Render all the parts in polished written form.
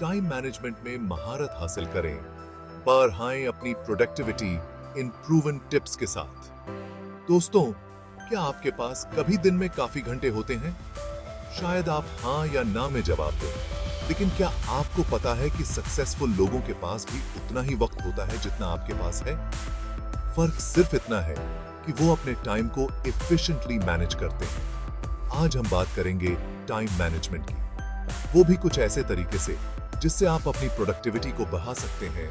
Time management में महारत हासिल करें, बढ़ाएं अपनी प्रोडक्टिविटी इन प्रूवन टिप्स के साथ। दोस्तों, क्या आपके पास कभी दिन में काफी घंटे होते हैं? शायद आप हाँ या ना में जवाब दें, लेकिन क्या आपको पता है कि सक्सेसफुल लोगों के पास भी उतना ही वक्त होता है जितना आपके पास है? फर्क सिर्फ इतना है कि वो अपने टाइम को एफिशिएंटली मैनेज करते हैं। आज हम बात करेंगे टाइम मैनेजमेंट की, वो भी कुछ ऐसे तरीके से जिससे आप अपनी प्रोडक्टिविटी को बढ़ा सकते हैं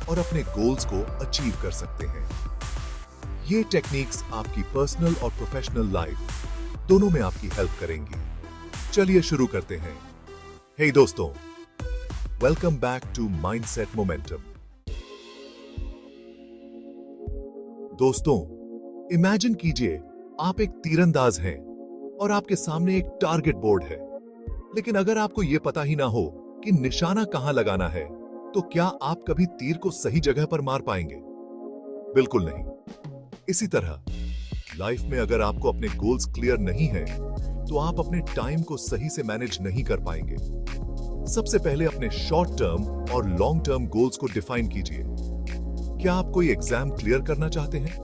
और अपने गोल्स को अचीव कर सकते हैं। ये टेक्निक्स आपकी पर्सनल और प्रोफेशनल लाइफ दोनों में आपकी हेल्प करेंगी। चलिए शुरू करते हैं। हे दोस्तों, welcome back to mindset momentum. दोस्तों, इमेजिन कीजिए आप एक तीरंदाज हैं और आपके सामने एक टारगेट बोर्ड है। लेकिन अगर आपको यह पता ही ना हो कि निशाना कहां लगाना है, तो क्या आप कभी तीर को सही जगह पर मार पाएंगे? बिल्कुल नहीं। इसी तरह लाइफ में अगर आपको अपने गोल्स क्लियर नहीं है, तो आप अपने टाइम को सही से मैनेज नहीं कर पाएंगे। सबसे पहले अपने शॉर्ट टर्म और लॉन्ग टर्म गोल्स को डिफाइन कीजिए। क्या आप कोई एग्जाम क्लियर करना चाहते हैं?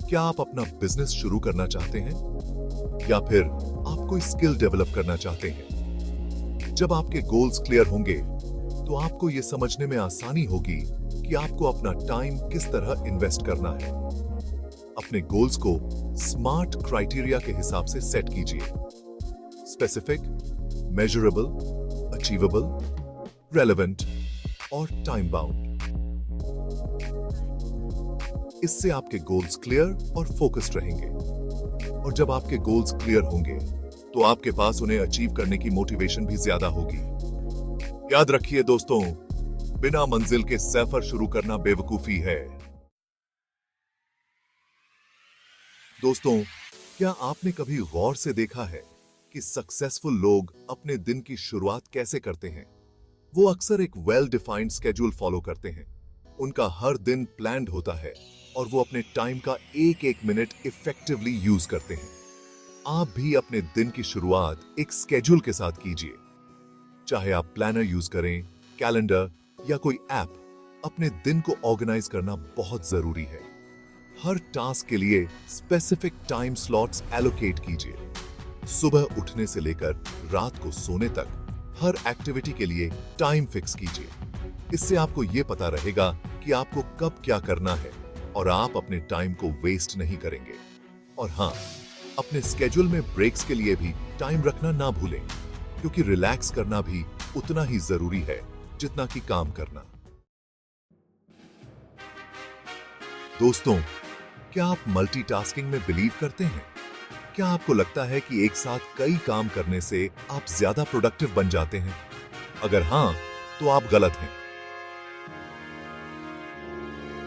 क्या आप अपना बिजनेस शुरू करना चाहते हैं? या फिर आप कोई स्किल डेवलप करना चाहते हैं? जब आपके गोल्स क्लियर होंगे, तो आपको यह समझने में आसानी होगी कि आपको अपना टाइम किस तरह इन्वेस्ट करना है। अपने गोल्स को स्मार्ट क्राइटेरिया के हिसाब से सेट कीजिए। स्पेसिफिक, मेजरेबल, अचीवेबल, रेलेवेंट और टाइम बाउंड। इससे आपके गोल्स क्लियर और फोकस्ड रहेंगे। और जब आपके गोल्स क्लियर होंगे, तो आपके पास उन्हें अचीव करने की मोटिवेशन भी ज्यादा होगी। याद रखिए दोस्तों, बिना मंजिल के सफर शुरू करना बेवकूफी है। दोस्तों, क्या आपने कभी गौर से देखा है कि सक्सेसफुल लोग अपने दिन की शुरुआत कैसे करते हैं? वो अक्सर एक वेल डिफाइंड स्केड्यूल फॉलो करते हैं। उनका हर दिन प्लान्ड होता है और वो अपने टाइम का एक एक मिनट इफेक्टिवली यूज करते हैं। आप भी अपने दिन की शुरुआत एक स्केड्यूल के साथ कीजिए। चाहे आप प्लानर यूज करें, कैलेंडर या कोई ऐप, अपने दिन को ऑर्गेनाइज करना बहुत जरूरी है। हर टास्क के लिए स्पेसिफिक टाइम स्लॉट्स एलोकेट कीजिए। सुबह उठने से लेकर रात को सोने तक हर एक्टिविटी के लिए टाइम फिक्स कीजिए। इससे आपको यह पता रहेगा कि आपको कब क्या करना है और आप अपने टाइम को वेस्ट नहीं करेंगे। और हाँ, अपने स्केड्यूल में ब्रेक्स के लिए भी टाइम रखना ना भूलें, क्योंकि रिलैक्स करना भी उतना ही जरूरी है जितना कि काम करना। दोस्तों, क्या आप मल्टीटास्किंग में बिलीव करते हैं? क्या आपको लगता है कि एक साथ कई काम करने से आप ज्यादा प्रोडक्टिव बन जाते हैं? अगर हां, तो आप गलत हैं।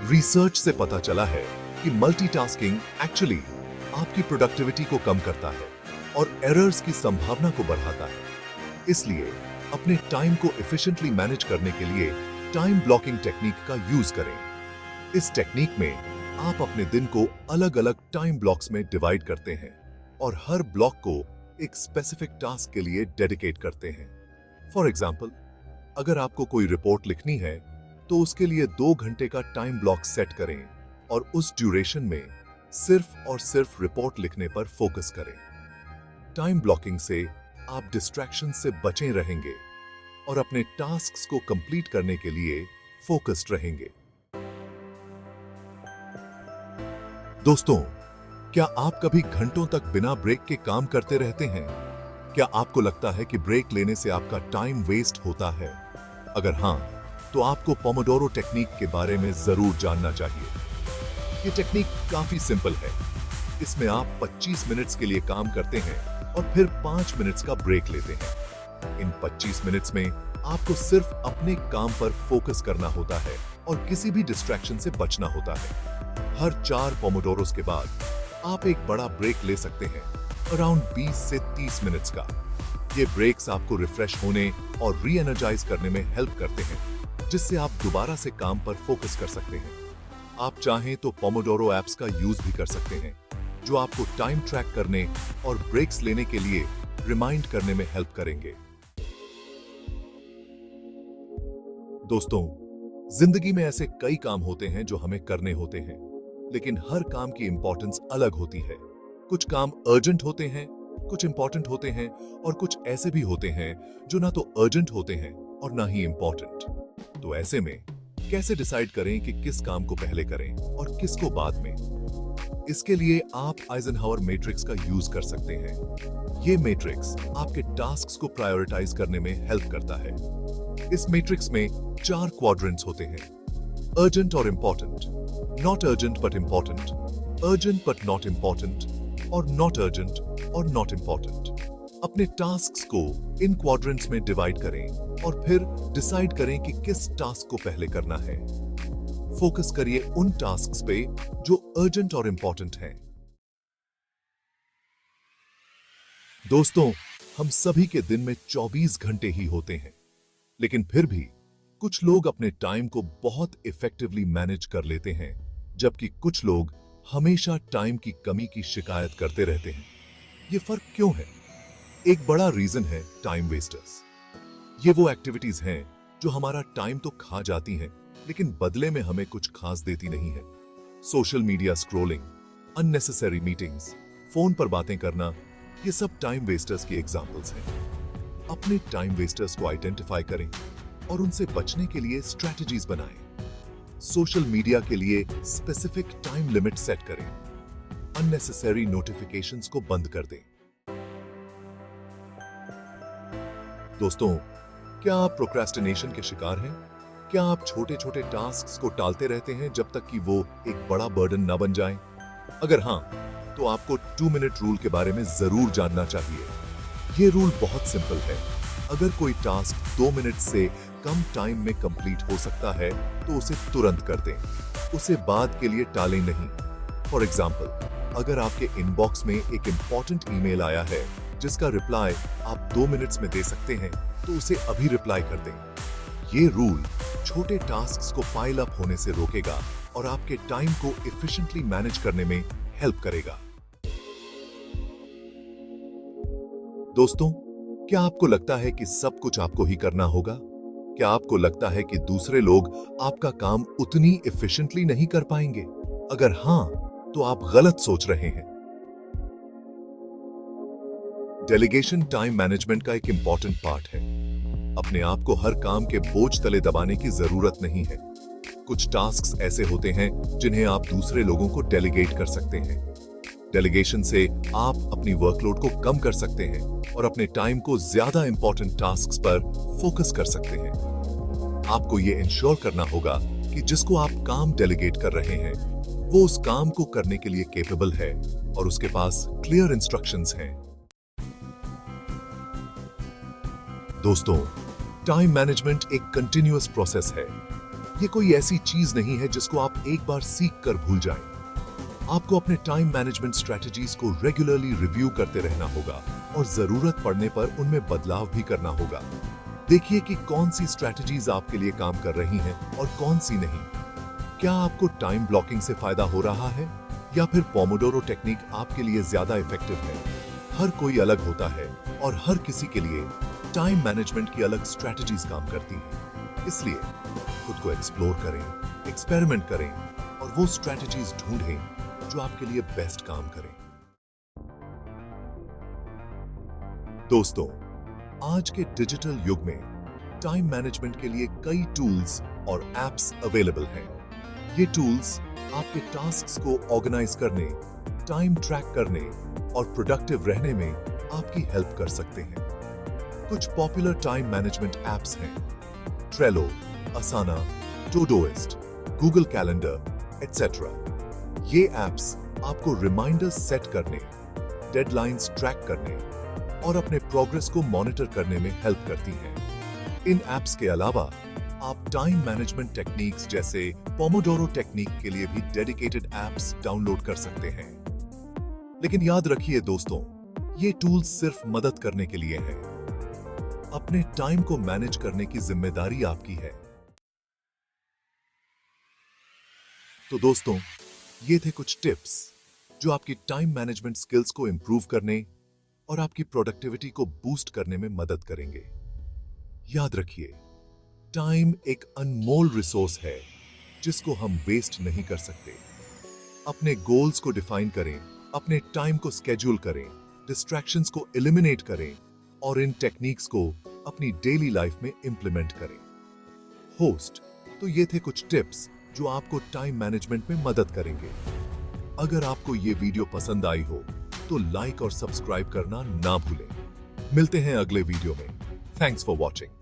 रिसर्च से पता चला है कि मल्टीटास्किंग एक्चुअली आपकी प्रोडक्टिविटी को कम करता है और एरर्स की संभावना को बढ़ाता है। इसलिए अपने टाइम को एफिशिएंटली मैनेज करने के लिए टाइम ब्लॉकिंग टेक्निक का यूज करें। इस टेक्निक में आप अपने दिन को अलग अलग टाइम ब्लॉक्स में डिवाइड करते हैं और हर ब्लॉक को एक स्पेसिफिक टास्क के लिए डेडिकेट करते हैं। फॉर एग्जाम्पल, अगर आपको कोई रिपोर्ट लिखनी है, तो उसके लिए 2 घंटे का टाइम ब्लॉक सेट करें और उस ड्यूरेशन में सिर्फ और सिर्फ रिपोर्ट लिखने पर फोकस करें। टाइम ब्लॉकिंग से आप डिस्ट्रैक्शन से बचे रहेंगे और अपने टास्क्स को कंप्लीट करने के लिए फोकस्ड रहेंगे। दोस्तों, क्या आप कभी घंटों तक बिना ब्रेक के काम करते रहते हैं? क्या आपको लगता है कि ब्रेक लेने से आपका टाइम वेस्ट होता है? अगर हां, तो आपको पोमोडोरो टेक्निक के बारे में जरूर जानना चाहिए। ये टेक्निक काफी सिंपल है। इसमें आप 25 मिनट्स के लिए काम करते हैं और फिर 5 मिनट्स का ब्रेक लेते हैं। इन 25 मिनट्स में आपको सिर्फ अपने काम पर फोकस करना होता है और किसी भी डिस्ट्रैक्शन से बचना होता है। हर 4 पोमोडोरोस के बाद आप एक बड़ा ब्रेक ले सकते हैं, अराउंड 20 से 30 मिनट्स का। ये ब्रेक्स आपको रिफ्रेश होने और री एनर्जाइज करने में हेल्प करते हैं, जिससे आप दोबारा से काम पर फोकस कर सकते हैं। आप चाहें तो पोमोडोरो ऐप्स का यूज भी कर सकते हैं, जो आपको टाइम ट्रैक करने और ब्रेक्स लेने के लिए रिमाइंड करने में हेल्प करेंगे। दोस्तों, जिंदगी में ऐसे कई काम होते हैं जो हमें करने होते हैं, लेकिन हर काम की इंपॉर्टेंस अलग होती है। कुछ काम अर्जेंट होते हैं, कुछ इंपॉर्टेंट होते हैं और कुछ ऐसे भी होते हैं जो ना तो अर्जेंट होते हैं और ना ही इंपॉर्टेंट। तो ऐसे में कैसे डिसाइड करें कि किस काम को पहले करें और किसको बाद में? इसके लिए आप आइजनहावर मैट्रिक्स का यूज कर सकते हैं। ये मैट्रिक्स आपके टास्क्स को प्रायोरिटाइज करने में हेल्प करता है। इस मैट्रिक्स में 4 क्वाड्रेंट्स होते हैं: अर्जेंट और important, not urgent but important, urgent but not important और नॉट अर्जेंट और नॉट इंपॉर्टेंट। अपने टास्क्स को इन क्वाड्रेंट्स में डिवाइड करें और फिर डिसाइड करें कि किस टास्क को पहले करना है। फोकस करिए उन टास्क्स पे जो अर्जेंट और इंपॉर्टेंट हैं। दोस्तों, हम सभी के दिन में 24 घंटे ही होते हैं, लेकिन फिर भी कुछ लोग अपने टाइम को बहुत इफेक्टिवली मैनेज कर लेते हैं, जबकि कुछ लोग हमेशा टाइम की कमी की शिकायत करते रहते हैं। ये फर्क क्यों है? एक बड़ा रीजन है टाइम वेस्टर्स। ये वो एक्टिविटीज हैं जो हमारा टाइम तो खा जाती हैं, लेकिन बदले में हमें कुछ खास देती नहीं है। Social media scrolling, unnecessary meetings, phone पर बातें करना, ये सब टाइम वेस्टर्स की एग्जाम्पल्स हैं। अपने टाइम वेस्टर्स को आइडेंटिफाई करें और उनसे बचने के लिए स्ट्रैटेजीज बनाएं। सोशल मीडिया के लिए स्पेसिफिक टाइम लिमिट सेट करें। अननेसेसरी नोटिफिकेशंस को बंद कर दें। दोस्तों, क्या आप प्रोक्रेस्टिनेशन के शिकार हैं? क्या आप छोटे छोटे टास्क्स को टालते रहते हैं जब तक कि वो एक बड़ा बर्डन ना बन जाए? अगर हां, तो आपको 2 मिनट रूल के बारे में जरूर जानना चाहिए। ये रूल बहुत सिंपल है। अगर कोई टास्क 2 मिनट से कम टाइम में कंप्लीट हो सकता है तो उसे तुरंत कर दें। उसे बाद के लिए टालें नहीं। फॉर एग्जाम्पल, अगर आपके इनबॉक्स में एक इंपॉर्टेंट ईमेल आया है जिसका रिप्लाई आप 2 मिनट्स में दे सकते हैं, तो उसे अभी रिप्लाई कर दें। ये रूल छोटे टास्क्स को पाइल अप होने से रोकेगा और आपके टाइम को एफिशिएंटली मैनेज करने में हेल्प करेगा। दोस्तों, क्या आपको लगता है कि सब कुछ आपको ही करना होगा? क्या आपको लगता है कि दूसरे लोग आपका काम उतनी एफिशिएंटली नहीं कर पाएंगे? अगर हां, तो आप गलत सोच रहे हैं। डेलीगेशन टाइम मैनेजमेंट का एक इंपॉर्टेंट पार्ट है। अपने आप को हर काम के बोझ तले दबाने की जरूरत नहीं है। कुछ टास्क्स ऐसे होते हैं जिन्हें आप दूसरे लोगों को डेलीगेट कर सकते हैं। डेलीगेशन से आप अपनी वर्कलोड को कम कर सकते हैं और अपने टाइम को ज्यादा इंपॉर्टेंट टास्क्स पर फोकस कर सकते हैं। आपको यह इंश्योर करना होगा कि जिसको आप काम डेलीगेट कर रहे हैं, वो उस काम को करने के लिए केपेबल है और उसके पास क्लियर इंस्ट्रक्शंस हैं। दोस्तों, टाइम मैनेजमेंट एक कंटिन्यूअस प्रोसेस है। ये कोई ऐसी चीज नहीं है जिसको आप एक बार सीख कर भूल जाएं। आपको अपने टाइम मैनेजमेंट स्ट्रेटजीज को रेगुलरली रिव्यू करते रहना होगा और जरूरत पड़ने पर उनमें बदलाव भी करना होगा। देखिए कि कौन सी स्ट्रेटजीज आपके लिए काम कर रही हैं और कौन सी नहीं। क्या आपको टाइम ब्लॉकिंग से फायदा हो रहा है या फिर पोमोडोरो टेक्निक आपके लिए ज्यादा इफेक्टिव है? हर कोई अलग होता है और हर किसी के लिए टाइम मैनेजमेंट की अलग स्ट्रेटजीज काम करती हैं। इसलिए खुद को एक्सप्लोर करें, एक्सपेरिमेंट करें और वो स्ट्रेटजीज ढूंढें जो आपके लिए बेस्ट काम करें। दोस्तों, आज के डिजिटल युग में टाइम मैनेजमेंट के लिए कई टूल्स और एप्स अवेलेबल हैं। ये टूल्स आपके टास्क्स को ऑर्गेनाइज करने, टाइम ट्रैक करने और प्रोडक्टिव रहने में आपकी हेल्प कर सकते हैं। कुछ पॉपुलर टाइम मैनेजमेंट एप्स हैं: Trello, असाना, Todoist, Google calendar etcetera. ये एप्स आपको रिमाइंडर्स सेट करने, डेडलाइंस ट्रैक करने और अपने प्रोग्रेस को मॉनिटर करने में हेल्प करती हैं। इन एप्स के अलावा आप टाइम मैनेजमेंट टेक्निक्स जैसे पोमोडोरो टेक्निक के लिए भी डेडिकेटेड एप्स डाउनलोड कर सकते हैं। लेकिन याद रखिए दोस्तों, ये टूल्स सिर्फ मदद करने के लिए हैं। अपने टाइम को मैनेज करने की जिम्मेदारी आपकी है। तो दोस्तों, ये थे कुछ टिप्स जो आपकी टाइम मैनेजमेंट स्किल्स को इंप्रूव करने और आपकी प्रोडक्टिविटी को बूस्ट करने में मदद करेंगे। याद रखिए, टाइम एक अनमोल रिसोर्स है जिसको हम वेस्ट नहीं कर सकते। अपने गोल्स को डिफाइन करें, अपने टाइम को स्केड्यूल करें, डिस्ट्रैक्शंस को एलिमिनेट करें और इन टेक्निक्स को अपनी डेली लाइफ में इंप्लीमेंट करें। होस्ट, तो ये थे कुछ टिप्स जो आपको टाइम मैनेजमेंट में मदद करेंगे। अगर आपको ये वीडियो पसंद आई हो तो लाइक और सब्सक्राइब करना ना भूलें। मिलते हैं अगले वीडियो में। Thanks for watching.